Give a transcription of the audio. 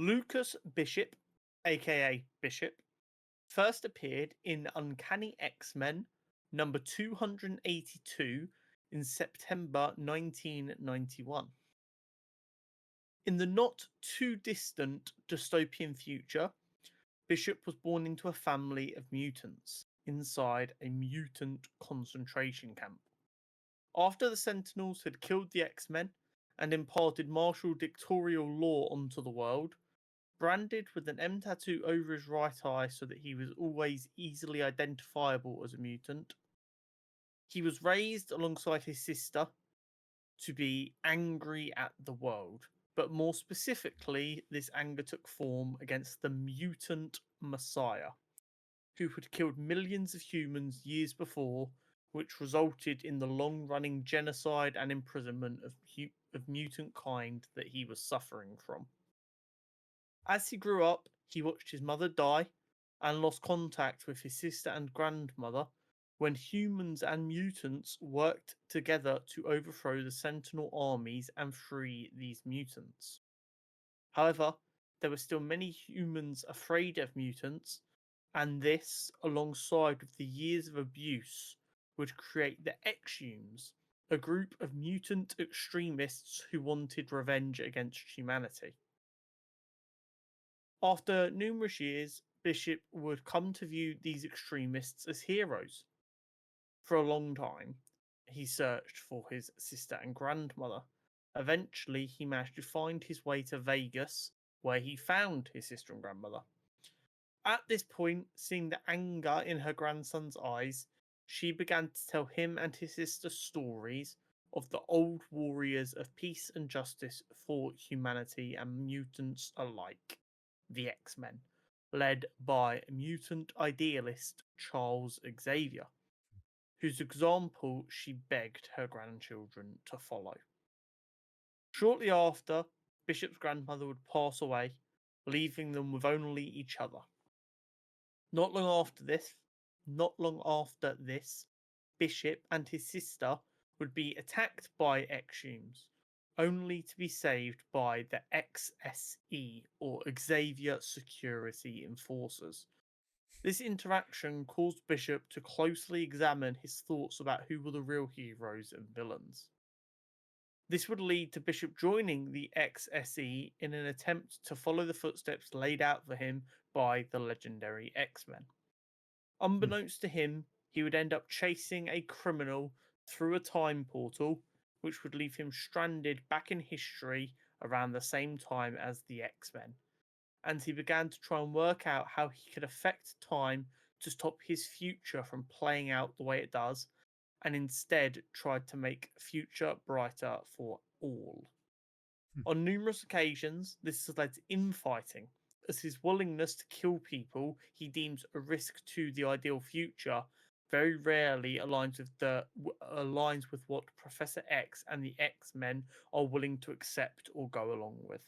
Lucas Bishop, aka Bishop, first appeared in Uncanny X-Men number 282 in September 1991. In the not too distant dystopian future, Bishop was born into a family of mutants inside a mutant concentration camp. After the Sentinels had killed the X-Men and imparted martial dictatorial law onto the world, branded with an M tattoo over his right eye so that he was always easily identifiable as a mutant, he was raised alongside his sister to be angry at the world. But more specifically, this anger took form against the mutant Messiah, who had killed millions of humans years before, which resulted in the long-running genocide and imprisonment of mutant kind that he was suffering from. As he grew up, he watched his mother die and lost contact with his sister and grandmother when humans and mutants worked together to overthrow the Sentinel armies and free these mutants. However, there were still many humans afraid of mutants, and this, alongside with the years of abuse, would create the Exhumes, a group of mutant extremists who wanted revenge against humanity. After numerous years, Bishop would come to view these extremists as heroes. For a long time, he searched for his sister and grandmother. Eventually, he managed to find his way to Vegas, where he found his sister and grandmother. At this point, seeing the anger in her grandson's eyes, she began to tell him and his sister stories of the old warriors of peace and justice for humanity and mutants alike, the X-Men, led by mutant idealist Charles Xavier, whose example she begged her grandchildren to follow. Shortly after, Bishop's grandmother would pass away, leaving them with only each other. Not long after this, Bishop and his sister would be attacked by Exhumes, only to be saved by the XSE, or Xavier Security Enforcers. This interaction caused Bishop to closely examine his thoughts about who were the real heroes and villains. This would lead to Bishop joining the XSE in an attempt to follow the footsteps laid out for him by the legendary X-Men. Unbeknownst to him, he would end up chasing a criminal through a time portal, which would leave him stranded back in history around the same time as the X-Men. And he began to try and work out how he could affect time to stop his future from playing out the way it does, and instead tried to make future brighter for all. On numerous occasions, this has led to infighting, as his willingness to kill people he deems a risk to the ideal future very rarely aligns with what Professor X and the X-Men are willing to accept or go along with.